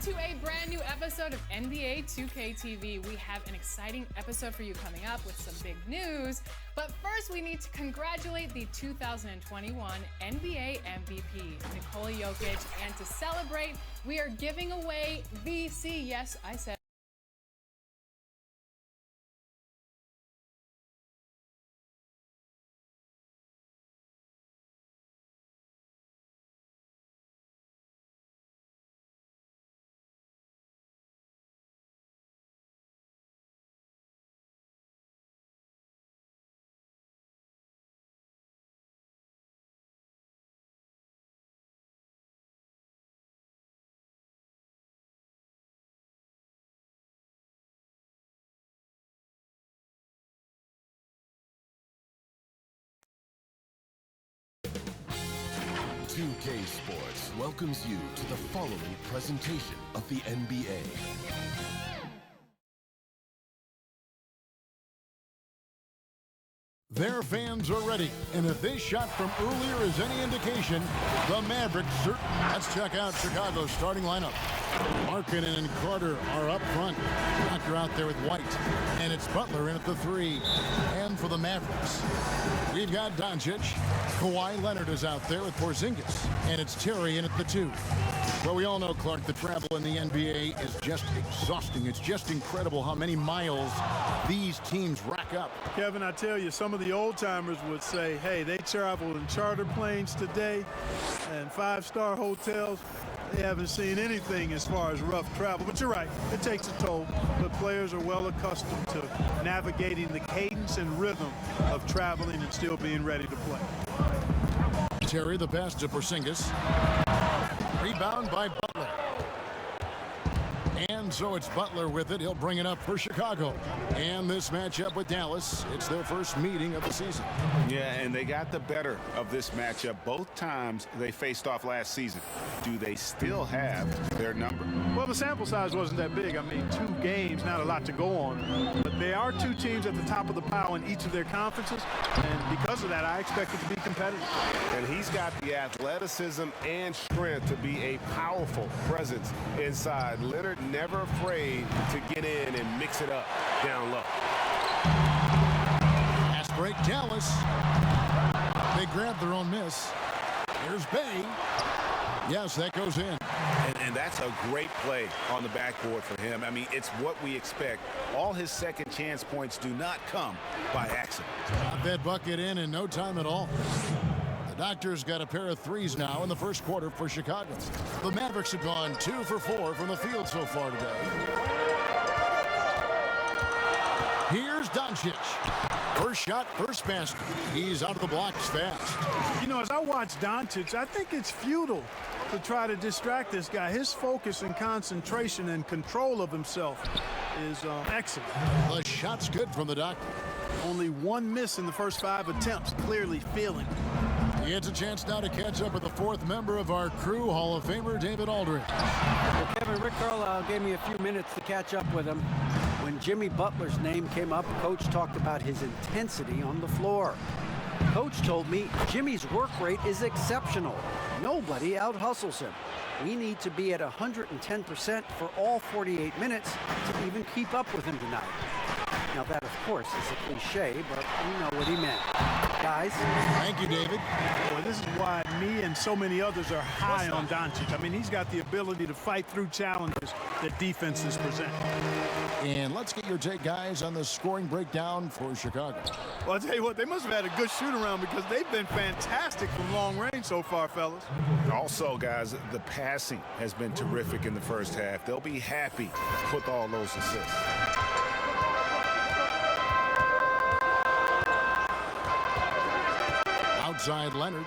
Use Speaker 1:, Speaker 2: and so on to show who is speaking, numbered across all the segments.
Speaker 1: to a brand new episode of NBA 2K TV. We have an exciting episode for you coming up with some big news. But first, we need to congratulate the 2021 NBA MVP, Nikola Jokic. And to celebrate, we are giving away VC. Yes, I said.
Speaker 2: UK Sports welcomes you to the following presentation of the NBA.
Speaker 3: Their fans are ready, and if this shot from earlier is any indication, the Mavericks certainly. Let's check out Chicago's starting lineup. Markkanen and Carter are up front. Tucker out there with White, and it's Butler in at the 3. And for the Mavericks, we've got Doncic. Kawhi Leonard is out there with Porzingis, and it's Terry in at the 2. Well, we all know, Clark, the travel in the NBA is just exhausting. It's just incredible how many miles these teams rack up.
Speaker 4: Kevin, I tell you, some of the old-timers would say, hey, they traveled in charter planes today and 5-star hotels. They haven't seen anything as far as rough travel. But you're right, it takes a toll. But players are well accustomed to navigating the cadence and rhythm of traveling and still being ready to play.
Speaker 3: Terry, the pass to Porzingis. Rebound by Butler. And so it's Butler with it. He'll bring it up for Chicago. And this matchup with Dallas, it's their first meeting of the season.
Speaker 5: Yeah, and they got the better of this matchup both times they faced off last season. Do they still have their number?
Speaker 4: Well, the sample size wasn't that big. I mean, 2 games, not a lot to go on. But they are 2 teams at the top of the pile in each of their conferences. And because of that, I expect it to be competitive.
Speaker 5: And he's got the athleticism and strength to be a powerful presence inside. Leonard never afraid to get in and mix it up down low.
Speaker 3: Pass break, Dallas. They grab their own miss. Here's Bay. Yes, that goes in.
Speaker 5: And that's a great play on the backboard for him. I mean, it's what we expect. All his second chance points do not come by accident.
Speaker 3: Got that bucket in no time at all. The Doctors got a pair of 3s now in the first quarter for Chicago. The Mavericks have gone 2 for 4 from the field so far today. Here's Doncic. First shot, first basket. He's out of the blocks fast.
Speaker 4: You know, as I watch Doncic, I think it's futile to try to distract this guy. His focus and concentration and control of himself is excellent.
Speaker 3: The shot's good from the Doctor.
Speaker 4: Only 1 miss in the first 5 attempts, clearly feeling.
Speaker 3: He gets a chance now to catch up with the 4th member of our crew, Hall of Famer David Aldridge.
Speaker 6: Well, Kevin, Rick Carlisle gave me a few minutes to catch up with him. When Jimmy Butler's name came up, Coach talked about his intensity on the floor. Coach told me Jimmy's work rate is exceptional. Nobody out-hustles him. We need to be at 110% for all 48 minutes to even keep up with him tonight. Now that, of course, is a cliche, but we know what he meant. Guys.
Speaker 3: Thank you, David.
Speaker 4: Boy, this is why me and so many others are high on Doncic. I mean, he's got the ability to fight through challenges that defenses present.
Speaker 3: And let's get your take, guys, on the scoring breakdown for Chicago.
Speaker 4: Well, I'll tell you what, they must have had a good shoot-around because they've been fantastic from long range so far, fellas.
Speaker 5: Also, guys, the passing has been terrific in the first half. They'll be happy with all those assists.
Speaker 3: Outside Leonard.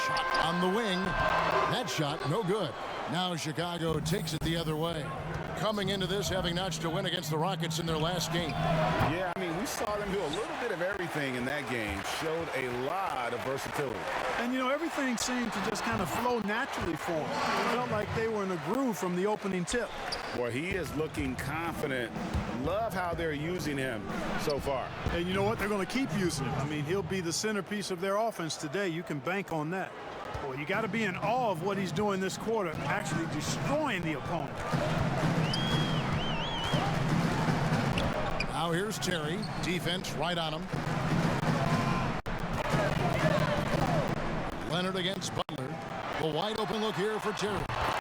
Speaker 3: Shot on the wing. That shot, no good. Now Chicago takes it the other way. Coming into this, having notched a win against the Rockets in their last game.
Speaker 5: Yeah, I mean, we saw them do a little bit of everything in that game. Showed a lot of versatility.
Speaker 4: And, you know, everything seemed to just kind of flow naturally for them. It felt like they were in a groove from the opening tip.
Speaker 5: Boy, he is looking confident. Love how they're using him so far.
Speaker 4: And you know what? They're going to keep using him. I mean, he'll be the centerpiece of their offense today. You can bank on that. Boy, you got to be in awe of what he's doing this quarter, actually destroying the opponent.
Speaker 3: Now here's Terry. Defense right on him. Leonard against Butler. The wide open look here for Terry.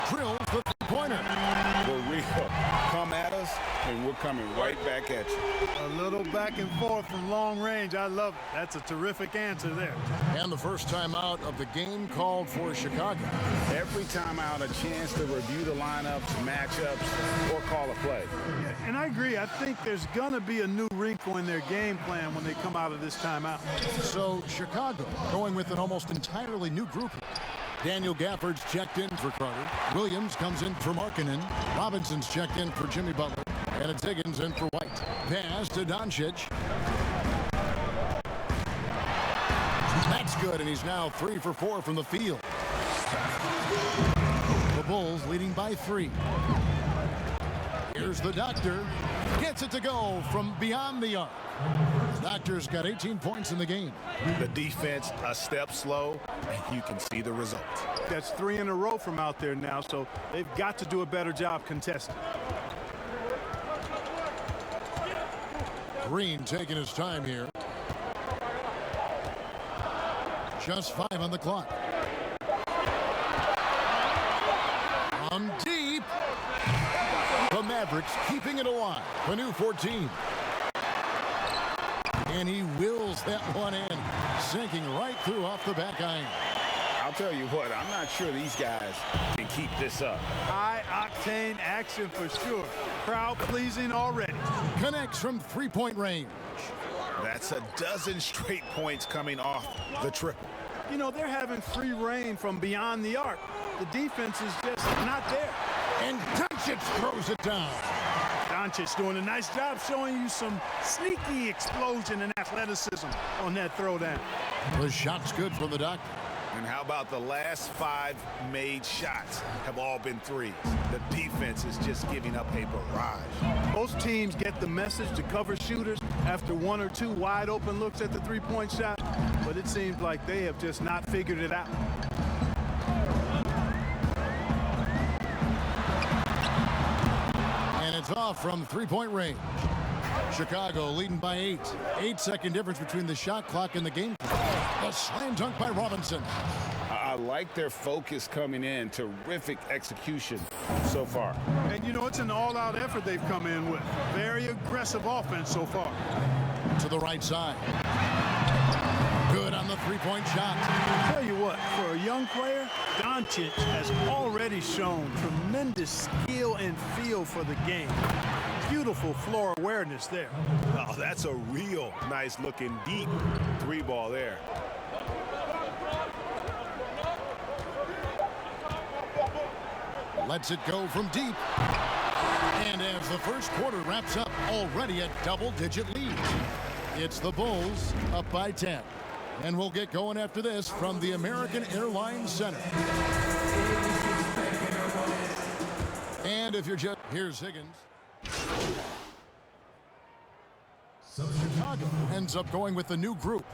Speaker 3: Drills the three-pointer.
Speaker 5: For real. Come at us, and we're coming right back at you.
Speaker 4: A little back and forth from long range. I love it. That's a terrific answer there.
Speaker 3: And the first time out of the game called for Chicago.
Speaker 5: Every time out, a chance to review the lineups, matchups, or call a play.
Speaker 4: Yeah, and I agree. I think there's going to be a new wrinkle in their game plan when they come out of this timeout.
Speaker 3: So Chicago going with an almost entirely new group. Daniel Gafford's checked in for Carter. Williams comes in for Markkanen. Robinson's checked in for Jimmy Butler. And it's Higgins in for White. Pass to Doncic. That's good, and he's now 3 for 4 from the field. The Bulls leading by 3. Here's the Doctor. Gets it to go from beyond the arc. The Doctor's got 18 points in the game.
Speaker 5: The defense a step slow, and you can see the result.
Speaker 4: That's 3 in a row from out there now, so they've got to do a better job contesting.
Speaker 3: Green taking his time here. Just 5 on the clock. From deep. The Mavericks keeping it alive. The new 14. And he wills that one in, sinking right through off the back iron.
Speaker 5: I'll tell you what, I'm not sure these guys can keep this up.
Speaker 4: High-octane action for sure. Crowd-pleasing already.
Speaker 3: Connects from three-point range.
Speaker 5: That's a dozen straight points coming off the triple.
Speaker 4: You know, they're having free reign from beyond the arc. The defense is just not there.
Speaker 3: And Doncic throws it down.
Speaker 4: Doncic doing a nice job showing you some sneaky explosion and athleticism on that throwdown.
Speaker 3: The shot's good from the Doctor.
Speaker 5: And how about the last 5 made shots have all been threes? The defense is just giving up a barrage.
Speaker 4: Most teams get the message to cover shooters after 1 or 2 wide open looks at the three-point shot, but it seems like they have just not figured it out.
Speaker 3: And it's off from three-point range. Chicago leading by 8. 8-second difference between the shot clock and the game clock. A slam dunk by Robinson.
Speaker 5: I like their focus coming in. Terrific execution so far.
Speaker 4: And, you know, it's an all-out effort they've come in with. Very aggressive offense so far.
Speaker 3: To the right side. Good on the three-point shot.
Speaker 4: I'll tell you what, for a young player, Doncic has already shown tremendous skill and feel for the game. Beautiful floor awareness there.
Speaker 5: Oh, that's a real nice-looking deep 3-ball there.
Speaker 3: Lets it go from deep. And as the first quarter wraps up, already a double-digit lead. It's the Bulls up by 10. And we'll get going after this from the American Airlines Center. And if you're just... Here's Higgins. Chicago ends up going with the new group.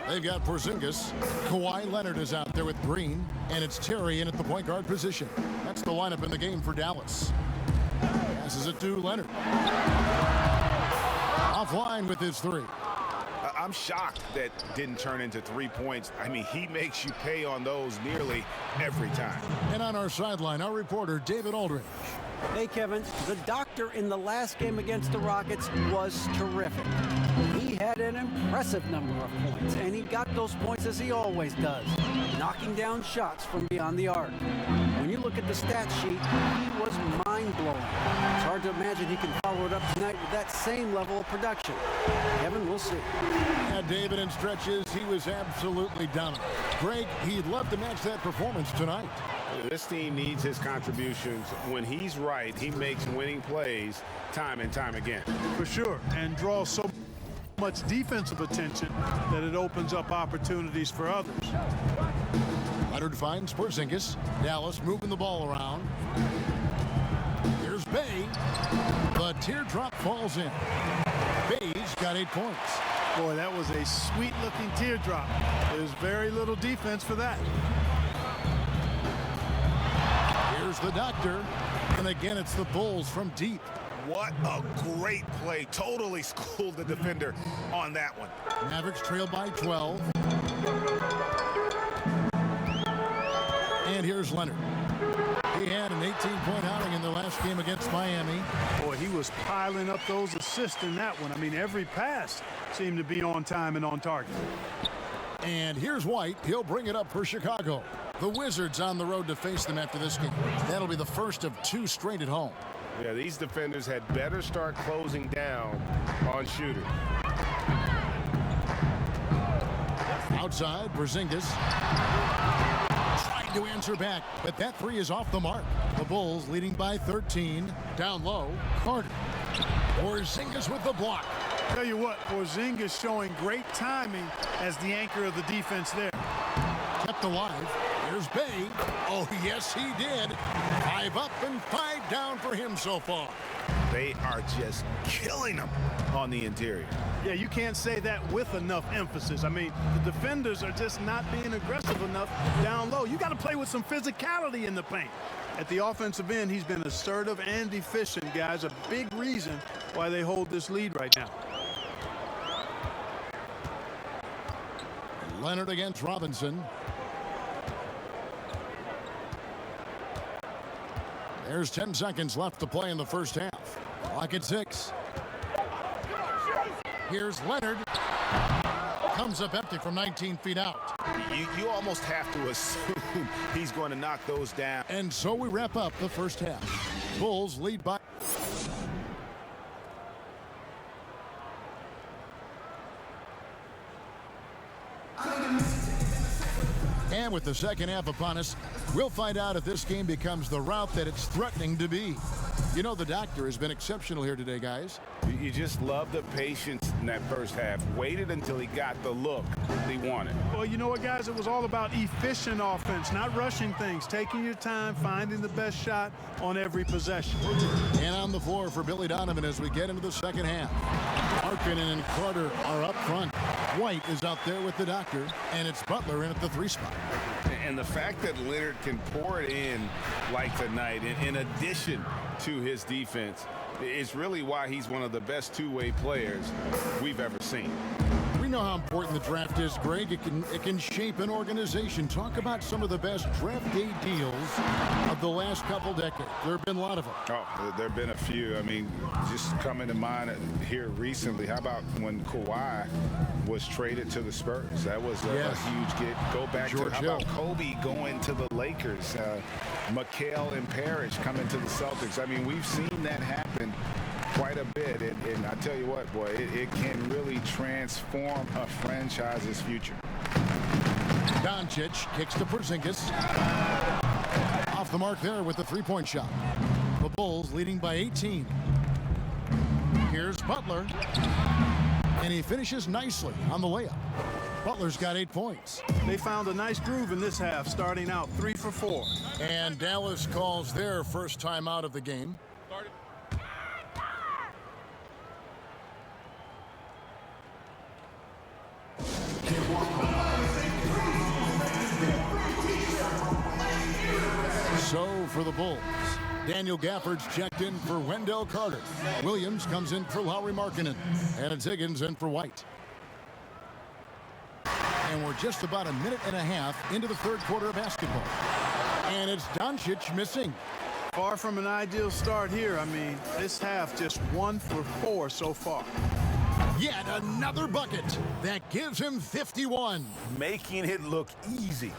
Speaker 3: They've got Porzingis. Kawhi Leonard is out there with Green. And it's Terry in at the point guard position. That's the lineup in the game for Dallas. Passes it to Leonard. Offline with his 3.
Speaker 5: I'm shocked that didn't turn into 3 points. I mean, he makes you pay on those nearly every time.
Speaker 3: And on our sideline, our reporter, David Aldridge.
Speaker 6: Hey, Kevin, the Doctor in the last game against the Rockets was terrific. He had an impressive number of points, and he got those points as he always does, knocking down shots from beyond the arc. When you look at the stat sheet, he was mind-blowing. It's hard to imagine he can follow it up tonight with that same level of production. Kevin, we'll see.
Speaker 3: Yeah, David, in stretches, he was absolutely dominant. Greg, he'd love to match that performance tonight.
Speaker 5: This team needs his contributions. When he's right, he makes winning plays time and time again.
Speaker 4: For sure, and draws so much defensive attention that it opens up opportunities for others.
Speaker 3: Leonard finds Porzingis. Dallas moving the ball around. Here's Bay. The teardrop falls in. Bay's got 8 points.
Speaker 4: Boy, that was a sweet-looking teardrop. There's very little defense for that.
Speaker 3: Here's the doctor. And again, it's the Bulls from deep.
Speaker 5: What a great play. Totally schooled the defender on that one.
Speaker 3: Mavericks trail by 12. And here's Leonard. He had an 18-point outing in the last game against Miami.
Speaker 4: Boy, he was piling up those assists in that one. I mean, every pass seemed to be on time and on target.
Speaker 3: And here's White. He'll bring it up for Chicago. The Wizards on the road to face them after this game. That'll be the first of 2 straight at home.
Speaker 5: Yeah, these defenders had better start closing down on shooters.
Speaker 3: Outside, Porzingis trying to answer back, but that 3 is off the mark. The Bulls leading by 13. Down low, Carter. Porzingis with the block.
Speaker 4: Tell you what, Porzingis showing great timing as the anchor of the defense there.
Speaker 3: Kept alive. Here's Bay. Oh, yes, he did. 5 up and 5 down for him so far.
Speaker 5: They are just killing them on the interior.
Speaker 4: Yeah, you can't say that with enough emphasis. I mean, the defenders are just not being aggressive enough down low. You got to play with some physicality in the paint. At the offensive end, he's been assertive and efficient, guys. A big reason why they hold this lead right now.
Speaker 3: Leonard against Robinson. There's 10 seconds left to play in the first half. Clock at 6. Here's Leonard. Comes up empty from 19 feet out.
Speaker 5: You almost have to assume he's going to knock those down.
Speaker 3: And so we wrap up the first half. Bulls lead by... And with the second half upon us, we'll find out if this game becomes the rout that it's threatening to be. You know, the doctor has been exceptional here today, guys.
Speaker 5: You just love the patience in that first half. Waited until he got the look he wanted.
Speaker 4: Well, you know what, guys? It was all about efficient offense, not rushing things, taking your time, finding the best shot on every possession.
Speaker 3: And on the floor for Billy Donovan as we get into the second half. Markkanen and Carter are up front. White is out there with the doctor, and it's Butler in at the 3 spot.
Speaker 5: And the fact that Leonard can pour it in like tonight, in addition to his defense, is really why he's one of the best two-way players we've ever seen.
Speaker 3: We know how important the draft is, Greg. It can shape an organization. Talk about some of the best draft day deals of the last couple decades. There have been a lot of them.
Speaker 5: Oh, there have been a few. I mean, just coming to mind here recently, how about when Kawhi was traded to the Spurs? That was a huge get. Go back
Speaker 3: George
Speaker 5: to how about Kobe going to the Lakers? McHale and Parrish coming to the Celtics. I mean, we've seen that happen quite a bit, and I tell you what, boy, it can really transform a franchise's future.
Speaker 3: Doncic kicks to Porzingis. Off the mark there with the 3-point shot. The Bulls leading by 18. Here's Butler, and he finishes nicely on the layup. Butler's got 8 points.
Speaker 4: They found a nice groove in this half, starting out 3 for 4.
Speaker 3: And Dallas calls their first time out of the game. So for the Bulls, Daniel Gafford's checked in for Wendell Carter. Williams comes in for Lauri Markkanen. And it's Higgins in for White. And we're just about a minute and a half into the third quarter of basketball. And it's Doncic missing.
Speaker 4: Far from an ideal start here. I mean, this half just 1 for 4 so far.
Speaker 3: Yet another bucket that gives him 51.
Speaker 5: Making it look easy.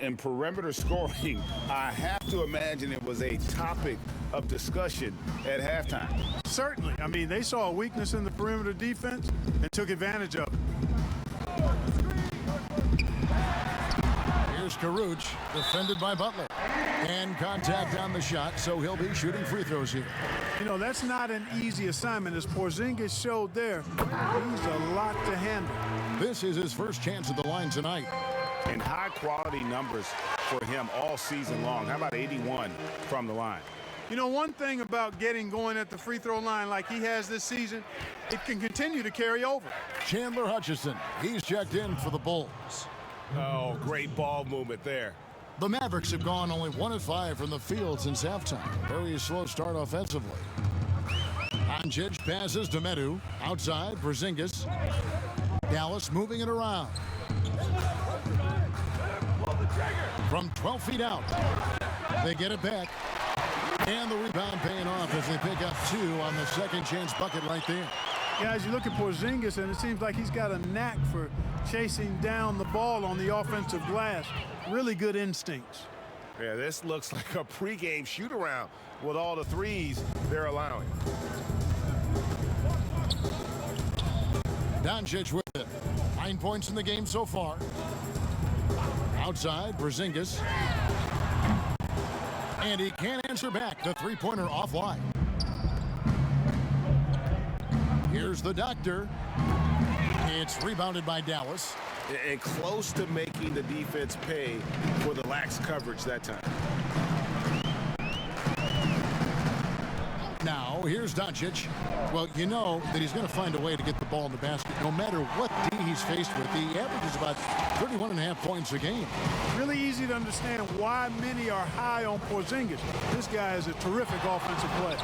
Speaker 5: And perimeter scoring, I have to imagine it was a topic of discussion at halftime.
Speaker 4: Certainly. I mean, they saw a weakness in the perimeter defense and took advantage of it.
Speaker 3: Here's Caruch, defended by Butler. And contact on the shot, so he'll be shooting free throws here.
Speaker 4: You know, that's not an easy assignment. As Porzingis showed there, he's a lot to handle.
Speaker 3: This is his first chance at the line tonight.
Speaker 5: And high-quality numbers for him all season long. How about 81 from the line?
Speaker 4: You know, one thing about getting going at the free throw line like he has this season, it can continue to carry over.
Speaker 3: Chandler Hutchison, he's checked in for the Bulls.
Speaker 5: Oh, great ball movement there.
Speaker 3: The Mavericks have gone only 1 of 5 from the field since halftime. Very slow start offensively. Doncic passes to Medu. Outside, Porzingis. Dallas moving it around. From 12 feet out. They get it back. And the rebound paying off as they pick up 2 on the second chance bucket right there.
Speaker 4: Guys, you look at Porzingis, and it seems like he's got a knack for chasing down the ball on the offensive glass. Really good instincts.
Speaker 5: Yeah, this looks like a pregame shoot-around with all the threes they're allowing.
Speaker 3: Doncic with it. 9 points in the game so far. Outside, Porzingis. And he can't answer back. The three-pointer offline. Here's the doctor. It's rebounded by Dallas.
Speaker 5: And close to making the defense pay for the lax coverage that time.
Speaker 3: Now, here's Doncic. Well, you know that he's going to find a way to get the ball in the basket. No matter what D he's faced with, he averages about 31.5 points a game.
Speaker 4: Really easy to understand why many are high on Porzingis. This guy is a terrific offensive player.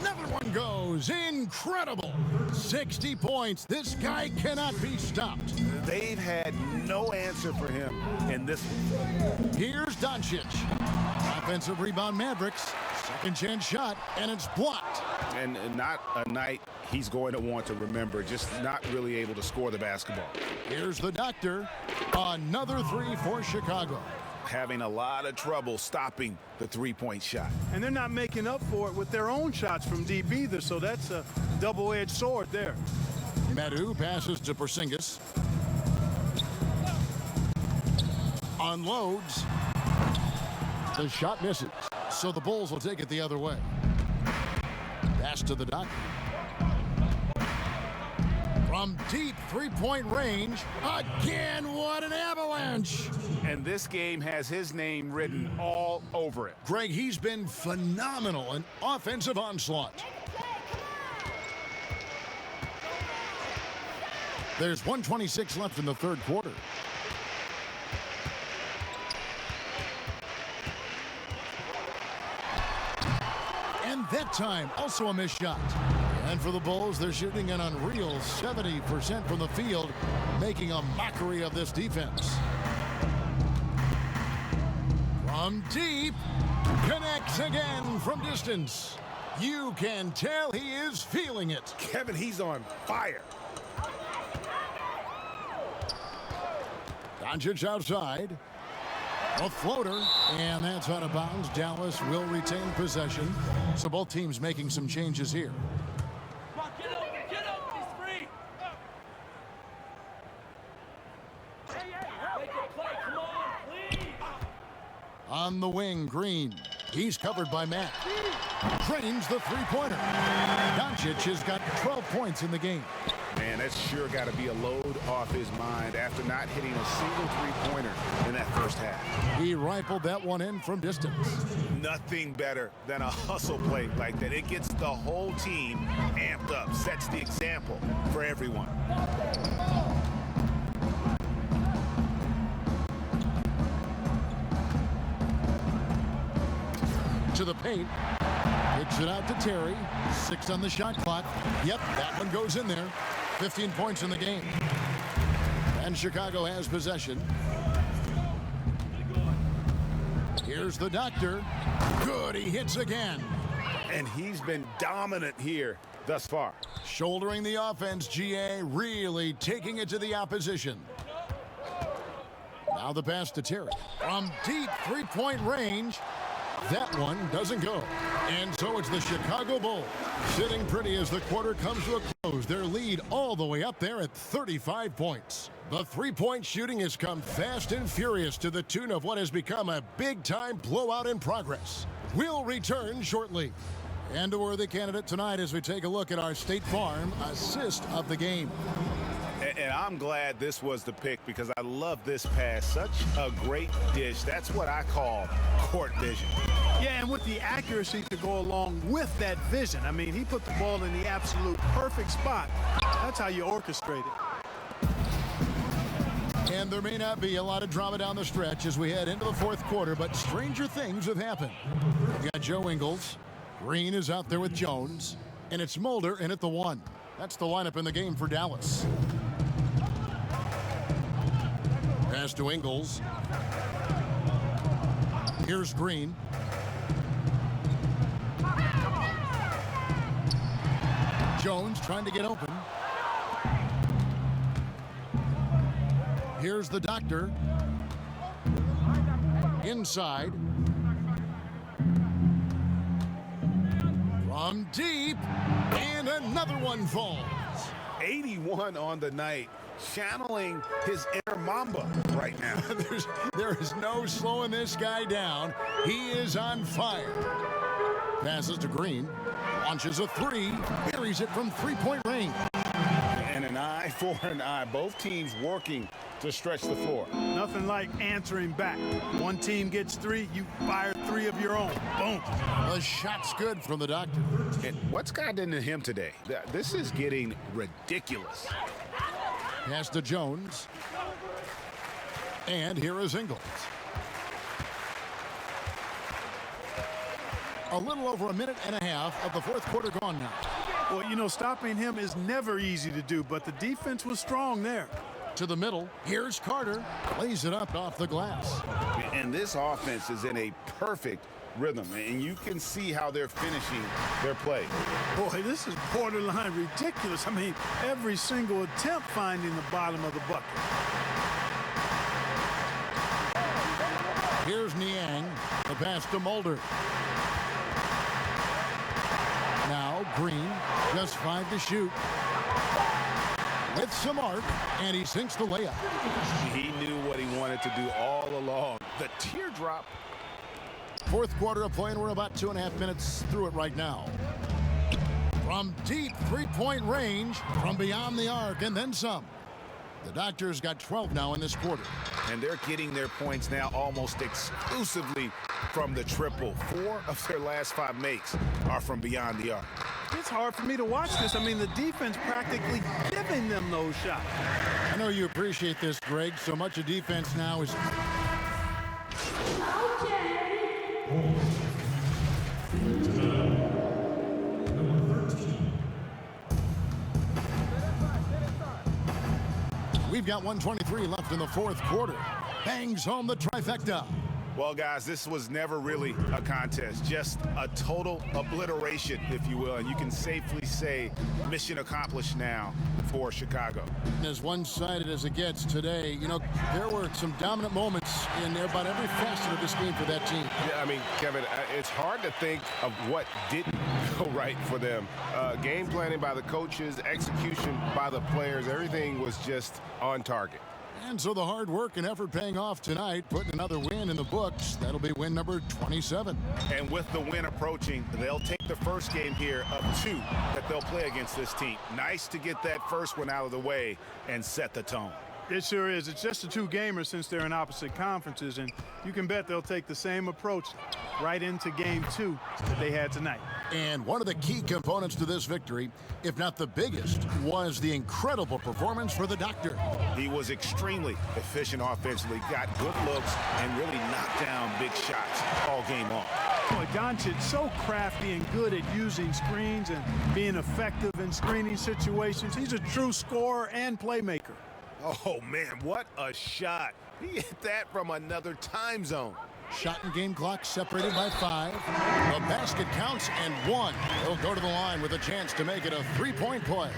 Speaker 3: Another one goes. Incredible. 60 points. This guy cannot be stopped.
Speaker 5: They've had no answer for him in this one.
Speaker 3: Here's Doncic. Offensive rebound Mavericks. Second chance shot, and it's blocked.
Speaker 5: And not a night he's going to want to remember, just not really able to score the basketball.
Speaker 3: Here's the doctor. Another 3 for Chicago.
Speaker 5: Having a lot of trouble stopping the three-point shot.
Speaker 4: And they're not making up for it with their own shots from deep either, so that's a double-edged sword there.
Speaker 3: Medu passes to Porzingis. Unloads. The shot misses, so the Bulls will take it the other way. Pass to the doctor. From deep three-point range, again, what an avalanche!
Speaker 5: And this game has his name written all over it.
Speaker 3: Greg, he's been phenomenal in offensive onslaught. There's 1:26 left in the third quarter. And that time, also a missed shot. And for the Bulls, they're shooting an unreal 70% from the field, making a mockery of this defense. From deep, connects again from distance. You can tell he is feeling it.
Speaker 5: Kevin, he's on fire.
Speaker 3: Doncic outside. A floater, and that's out of bounds. Dallas will retain possession. So both teams making some changes here.
Speaker 7: Get up, he's free. Make a play, come on, please.
Speaker 3: On the wing, Green. He's covered by Matt. Drains the three-pointer. Doncic has got 12 points in the game.
Speaker 5: Man, that's sure got to be a load off his mind after not hitting a single three-pointer in that first half.
Speaker 3: He rifled that one in from distance.
Speaker 5: Nothing better than a hustle play like that. It gets the whole team amped up, sets the example for everyone.
Speaker 3: To the paint. Kicks it out to Terry. 6 on the shot clock. Yep, that one goes in there. 15 points in the game. And Chicago has possession. Here's the doctor. Good, he hits again.
Speaker 5: And he's been dominant here thus far.
Speaker 3: Shouldering the offense, GA really taking it to the opposition. Now the pass to Terry. From deep three-point range. That one doesn't go. And so it's the Chicago Bulls sitting pretty as the quarter comes to a close. Their lead all the way up there at 35 points. The three-point shooting has come fast and furious to the tune of what has become a big-time blowout in progress. We'll return shortly. And a worthy candidate tonight as we take a look at our State Farm assist of the game.
Speaker 5: And I'm glad this was the pick because I love this pass. Such a great dish. That's what I call court vision.
Speaker 4: Yeah, and with the accuracy to go along with that vision. I mean, he put the ball in the absolute perfect spot. That's how you orchestrate it.
Speaker 3: And there may not be a lot of drama down the stretch as we head into the fourth quarter, but stranger things have happened. We've got Joe Ingles. Green is out there with Jones. And it's Mulder in at the 1. That's the lineup in the game for Dallas. Pass to Ingles. Here's Green. Jones trying to get open. Here's the doctor. Inside. From deep. And another one falls.
Speaker 5: 81 on the night. Channeling his inner Mamba right now.
Speaker 3: There is no slowing this guy down. He is on fire. Passes to Green. Launches a 3. Buries it from three-point range.
Speaker 5: And an eye for an eye. Both teams working to stretch the floor.
Speaker 4: Nothing like answering back. One team gets 3, you fire 3 of your own. Boom.
Speaker 3: The shot's good from the doctor.
Speaker 5: And what's gotten into him today? This is getting ridiculous.
Speaker 3: Pass to Jones. And here is Ingles. A little over a minute and a half of the fourth quarter gone now.
Speaker 4: Well, you know, stopping him is never easy to do, but the defense was strong there.
Speaker 3: To the middle. Here's Carter. Lays it up off the glass.
Speaker 5: And this offense is in a perfect rhythm, and you can see how they're finishing their play.
Speaker 4: Boy, this is borderline ridiculous. I mean, every single attempt finding the bottom of the bucket.
Speaker 3: Here's Niang. The pass to Mulder. Now Green, just 5 to shoot. With some arc, and he sinks the layup.
Speaker 5: He knew what he wanted to do all along. The teardrop.
Speaker 3: Fourth quarter of play, and we're about 2.5 minutes through it right now. From deep three-point range, from beyond the arc, and then some. The Doctors got 12 now in this quarter.
Speaker 5: And they're getting their points now almost exclusively from the triple. 4 of their last 5 makes are from beyond the arc.
Speaker 4: It's hard for me to watch this. I mean, the defense practically giving them those shots.
Speaker 3: I know you appreciate this, Greg. So much of defense now is... We've got 1:23 left in the fourth quarter. Bangs home the trifecta.
Speaker 5: Well, guys, this was never really a contest, just a total obliteration, if you will. And you can safely say mission accomplished now for Chicago.
Speaker 3: As one-sided as it gets today, you know, there were some dominant moments in about every facet of this game for that team.
Speaker 5: Yeah, I mean, Kevin, it's hard to think of what didn't go right for them. Game planning by the coaches, execution by the players, everything was just on target.
Speaker 3: And so the hard work and effort paying off tonight, putting another win in the books. That'll be win number 27.
Speaker 5: And with the win approaching, they'll take the first game here of 2 that they'll play against this team. Nice to get that first one out of the way and set the tone.
Speaker 4: It sure is. It's just a 2-gamer since they're in opposite conferences, and you can bet they'll take the same approach right into game 2 that they had tonight.
Speaker 3: And one of the key components to this victory, if not the biggest, was the incredible performance for the Doctor.
Speaker 5: He was extremely efficient offensively, got good looks, and really knocked down big shots all game long.
Speaker 4: Boy, Doncic so crafty and good at using screens and being effective in screening situations. He's a true scorer and playmaker.
Speaker 5: Oh, man, what a shot. He hit that from another time zone.
Speaker 3: Shot and game clock separated by 5. The basket counts and 1. He'll go to the line with a chance to make it a 3-point play.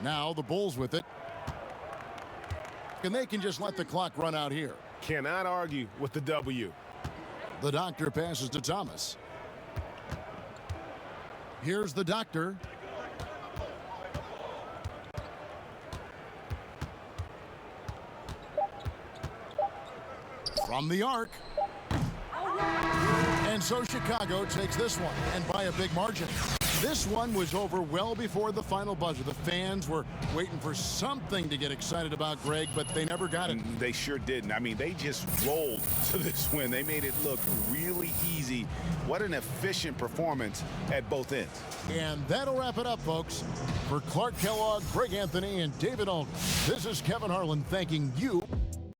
Speaker 3: Now the Bulls with it. And they can just let the clock run out here.
Speaker 5: Cannot argue with the W.
Speaker 3: The Doctor passes to Thomas. Here's the Doctor. From the arc. And so Chicago takes this one, and by a big margin. This one was over well before the final buzzer. The fans were waiting for something to get excited about, Greg, but they never got it.
Speaker 5: They sure didn't. I mean, they just rolled to this win. They made it look really easy. What an efficient performance at both ends.
Speaker 3: And that'll wrap it up, folks. For Clark Kellogg, Greg Anthony, and David Aldridge, this is Kevin Harlan thanking you